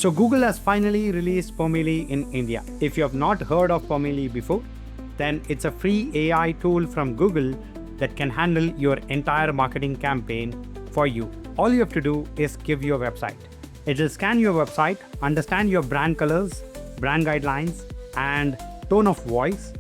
So Google has finally released Pomelli in India. If you have not heard of Pomelli before, then it's a free AI tool from Google that can handle your entire marketing campaign for you. All you have to do is give your website. It will scan your website, understand your brand colors, brand guidelines, and tone of voice,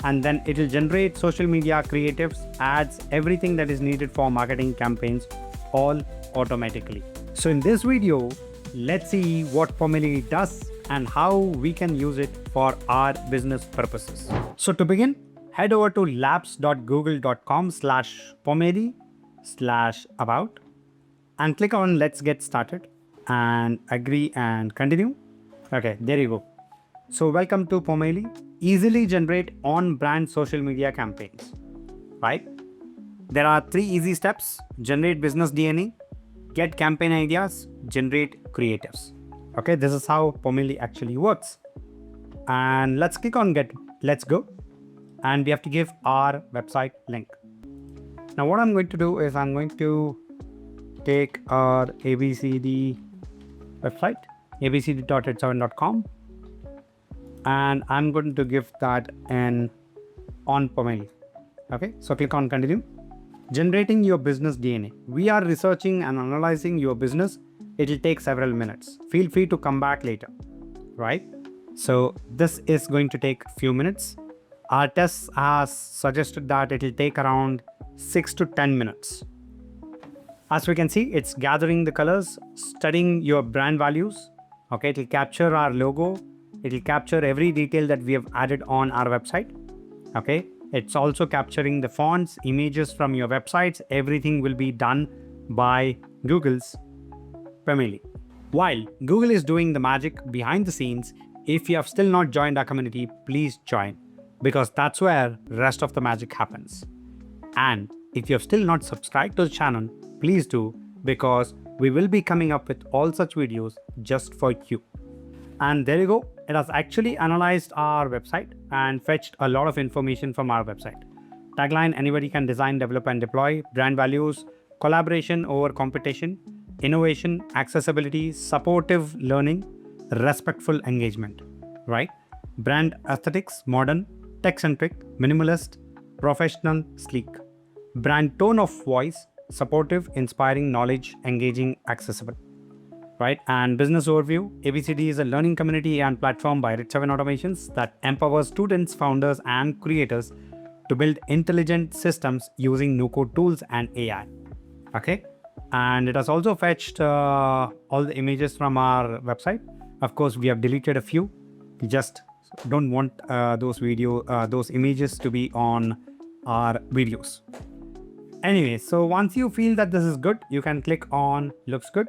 and then it will generate social media creatives, ads, everything that is needed for marketing campaigns, all automatically. So in this video, let's see what Pomelli does and how we can use it for our business purposes. So to begin, head over to labs.google.com/Pomelli/about and click on Let's Get Started and agree and continue. Okay, there you go. So welcome to Pomelli. Easily generate on-brand social media campaigns, right? There are 3 easy steps: generate business DNA, get campaign ideas, generate creatives. Okay, this is how Pomelli actually works. And let's click on Let's Go. And we have to give our website link. Now what I'm going to do is I'm going to take our ABCD website, abcd.h7.com, and I'm going to give that on Pomelli. Okay, so click on continue. Generating your business DNA. We are researching and analyzing your business. It will take several minutes. Feel free to come back later, right? So this is going to take a few minutes. Our test has suggested that it will take around 6 to 10 minutes. As we can see, it's gathering the colors, studying your brand values. Okay, it will capture our logo. It will capture every detail that we have added on our website. Okay, it's also capturing the fonts, images from your websites. Everything will be done by Google's Pomelli. While Google is doing the magic behind the scenes, if you have still not joined our community, please join, because that's where the rest of the magic happens. And if you have still not subscribed to the channel, please do, because we will be coming up with all such videos just for you. And there you go. It has actually analyzed our website and fetched a lot of information from our website. Tagline: anybody can design, develop, and deploy. Brand values: collaboration over competition, innovation, accessibility, supportive learning, respectful engagement, right? Brand aesthetics: modern, tech-centric, minimalist, professional, sleek. Brand tone of voice: supportive, inspiring, knowledge, engaging, accessible, right? And business overview: ABCD is a learning community and platform by H7 Automations that empowers students, founders, and creators to build intelligent systems using no-code tools and AI. Okay, and it has also fetched all the images from our website. Of course, we have deleted a few. We just don't want those images to be on our videos. Anyway, so once you feel that this is good, you can click on Looks Good.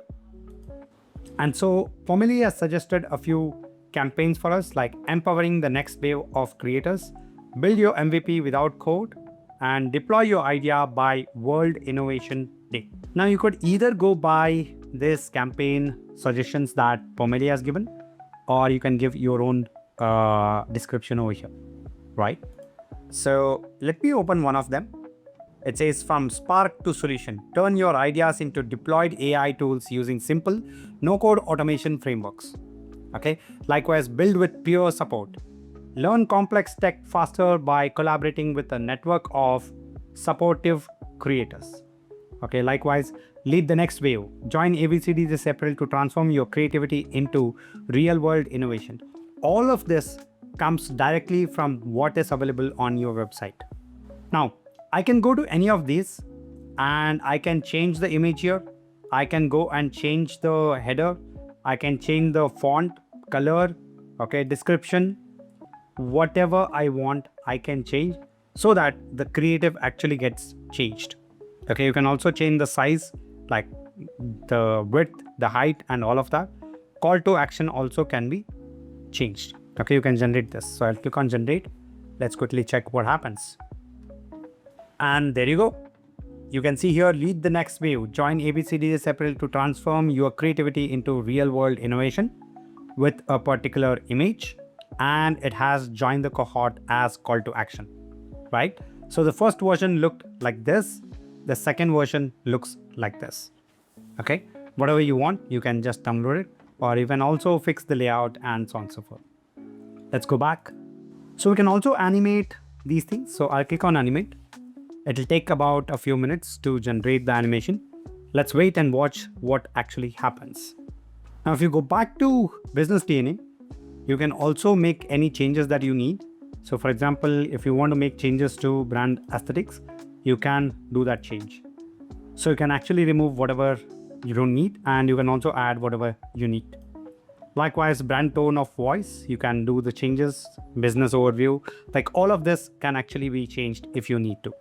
And so Pomelli has suggested a few campaigns for us, like empowering the next wave of creators, build your MVP without code, and deploy your idea by World Innovation Day. Now you could either go by this campaign suggestions that Pomelli has given, or you can give your own description over here, right? So let me open one of them. It says, from spark to solution, turn your ideas into deployed AI tools using simple no-code automation frameworks. Okay, likewise, build with peer support. Learn complex tech faster by collaborating with a network of supportive creators. Okay, likewise, lead the next wave. Join ABCD this April to transform your creativity into real-world innovation. All of this comes directly from what is available on your website. Now, I can go to any of these and I can change the image here. I can go and change the header. I can change the font, color, okay, description, whatever I want, I can change so that the creative actually gets changed. Okay, you can also change the size, like the width, the height, and all of that. Call to action also can be changed. Okay, you can generate this. So I'll click on generate. Let's quickly check what happens. And there you go. You can see here, lead the next wave. Join ABCD this April to transform your creativity into real-world innovation with a particular image. And it has joined the cohort as call to action, right? So the first version looked like this. The second version looks like this. Okay, whatever you want, you can just download it. or you can also fix the layout and so on and so forth. Let's go back. So we can also animate these things. So I'll click on animate. It'll take about a few minutes to generate the animation. Let's wait and watch what actually happens. Now, if you go back to business DNA, you can also make any changes that you need. So for example, if you want to make changes to brand aesthetics, you can do that change. So you can actually remove whatever you don't need, and you can also add whatever you need. Likewise, brand tone of voice, you can do the changes, business overview, like all of this can actually be changed if you need to.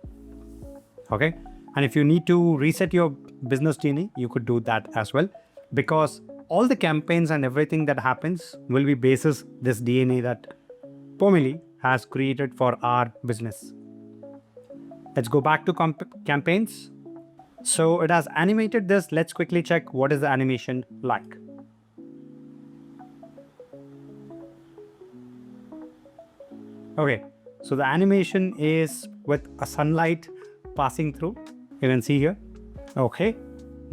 Okay. And if you need to reset your business DNA, you could do that as well, because all the campaigns and everything that happens will be basis this DNA that Pomelli has created for our business. Let's go back to campaigns. So it has animated this. Let's quickly check what is the animation like. Okay, so the animation is with a sunlight passing through. You can see here. Okay,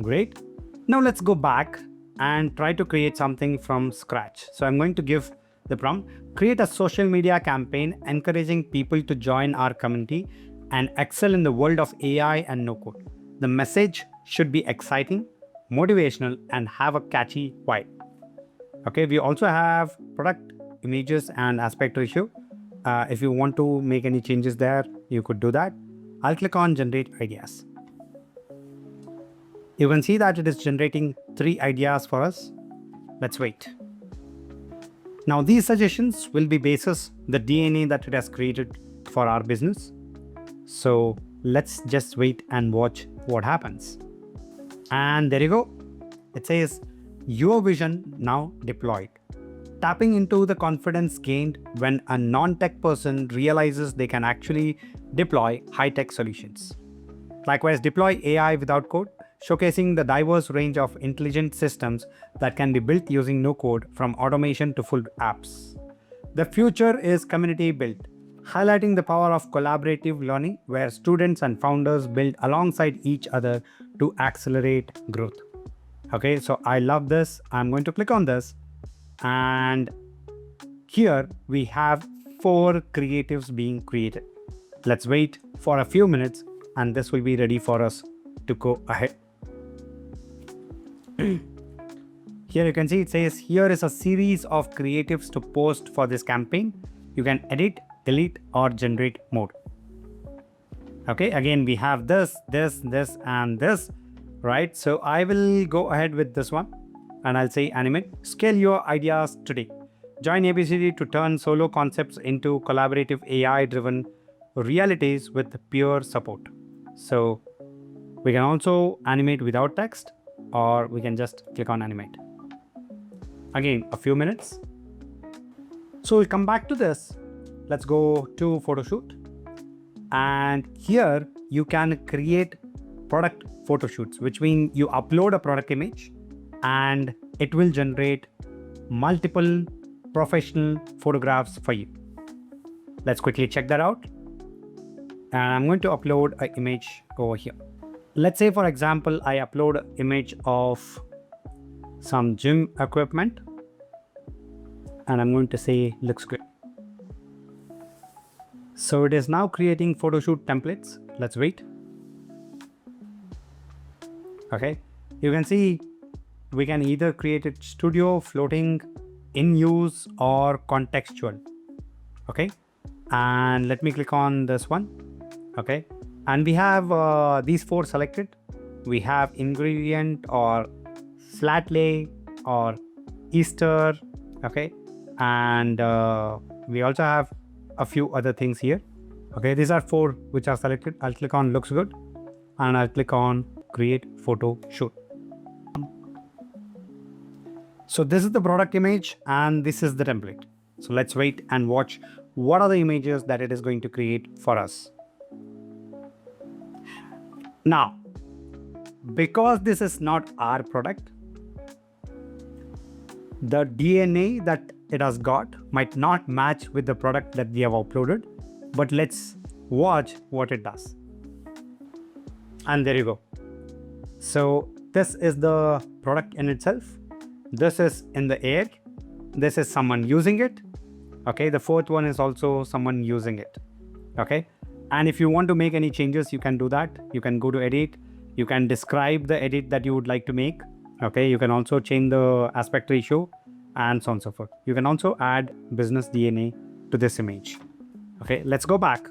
great. Now let's go back and try to create something from scratch. So I'm going to give the prompt, create a social media campaign encouraging people to join our community and excel in the world of AI and no code. The message should be exciting, motivational, and have a catchy vibe. Okay, we also have product images and aspect ratio. If you want to make any changes there, you could do that. I'll click on generate ideas. You can see that it is generating 3 ideas for us. Let's wait. Now these suggestions will be basis the DNA that it has created for our business. So let's just wait and watch what happens. And there you go. It says your vision now deployed. Tapping into the confidence gained when a non-tech person realizes they can actually deploy high-tech solutions. Likewise, deploy AI without code, showcasing the diverse range of intelligent systems that can be built using no code, from automation to full apps. The future is community built, highlighting the power of collaborative learning where students and founders build alongside each other to accelerate growth. Okay, so I love this. I'm going to click on this. And here we have 4 creatives being created. Let's wait for a few minutes and this will be ready for us to go ahead. Here you can see it says here is a series of creatives to post for this campaign. You can edit, delete, or generate more. Okay, again we have this and this, right? So I will go ahead with this one. And I'll say animate, scale your ideas today. Join ABCD to turn solo concepts into collaborative AI-driven realities with peer support. So we can also animate without text, or we can just click on animate. Again, a few minutes. So we'll come back to this. Let's go to Photoshoot. And here you can create product photoshoots, which means you upload a product image and it will generate multiple professional photographs for you. Let's quickly check that out. And I'm going to upload an image over here. Let's say, for example, I upload an image of some gym equipment. And I'm going to say looks good. So it is now creating photoshoot templates. Let's wait. Okay, you can see we can either create it studio, floating, in use, or contextual. Okay, and let me click on this one. Okay, and we have these 4 selected. We have ingredient or flat lay or Easter. Okay, and we also have a few other things here. Okay, these are 4 which are selected. I'll click on looks good and I'll click on create photo shoot. So this is the product image and this is the template. So let's wait and watch what are the images that it is going to create for us. Now, because this is not our product, the DNA that it has got might not match with the product that we have uploaded, but let's watch what it does. And there you go. So this is the product in itself. This is in the air. This is someone using it. Okay, the fourth one is also someone using it. Okay, and if you want to make any changes, you can do that. You can go to edit. You can describe the edit that you would like to make. Okay, you can also change the aspect ratio and so on and so forth. You can also add business DNA to this image. Okay, let's go back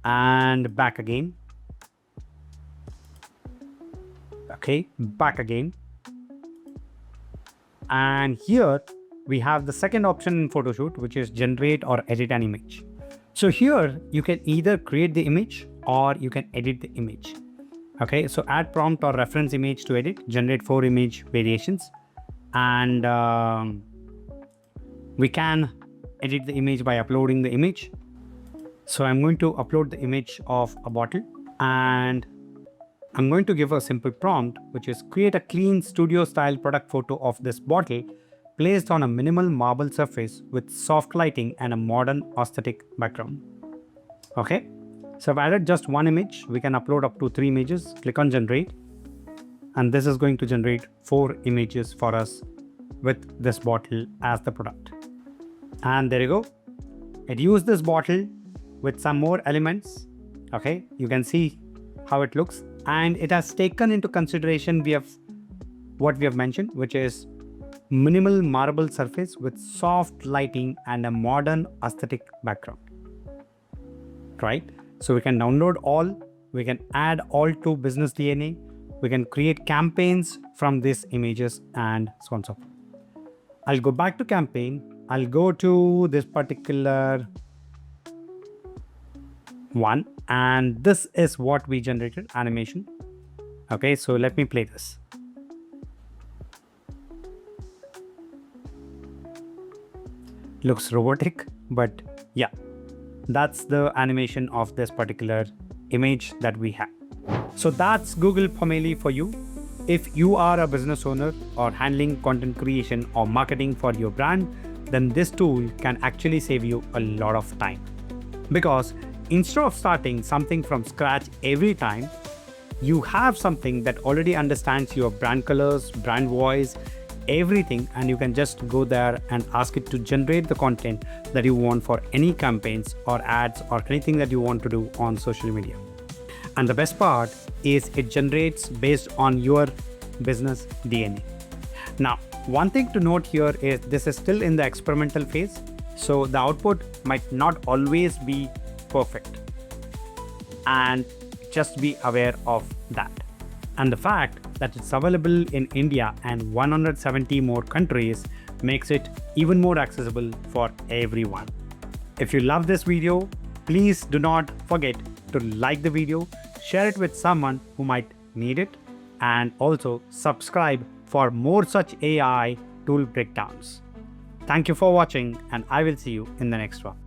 and back again. Okay, back again. And here we have the second option in Photoshoot, which is generate or edit an image. So here you can either create the image or you can edit the image. Okay, so add prompt or reference image to edit, generate 4 image variations, and we can edit the image by uploading the image. So I'm going to upload the image of a bottle, and I'm going to give a simple prompt, which is create a clean studio style product photo of this bottle placed on a minimal marble surface with soft lighting and a modern aesthetic background. Okay, so I've added just one image. We can upload up to 3 images. Click on generate, and this is going to generate 4 images for us with this bottle as the product. And there you go. It used this bottle with some more elements. Okay, you can see how it looks, and it has taken into consideration what we have mentioned, which is minimal marble surface with soft lighting and a modern aesthetic background. Right? So we can download all, we can add all to business DNA, we can create campaigns from these images, and so on and so forth. I'll go back to campaign. I'll go to this particular one, and this is what we generated, animation. Okay, so let me play this. Looks robotic, but yeah, that's the animation of this particular image that we have. So that's Google Pomelli for you. If you are a business owner or handling content creation or marketing for your brand, then this tool can actually save you a lot of time. Because instead of starting something from scratch every time, you have something that already understands your brand colors, brand voice, everything, and you can just go there and ask it to generate the content that you want for any campaigns or ads or anything that you want to do on social media. And the best part is it generates based on your business DNA. Now, one thing to note here is this is still in the experimental phase, so the output might not always be perfect, and just be aware of that. And the fact that it's available in India and 170 more countries makes it even more accessible for everyone. If you love this video, please do not forget to like the video, share it with someone who might need it, and also subscribe for more such AI tool breakdowns. Thank you for watching, and I will see you in the next one.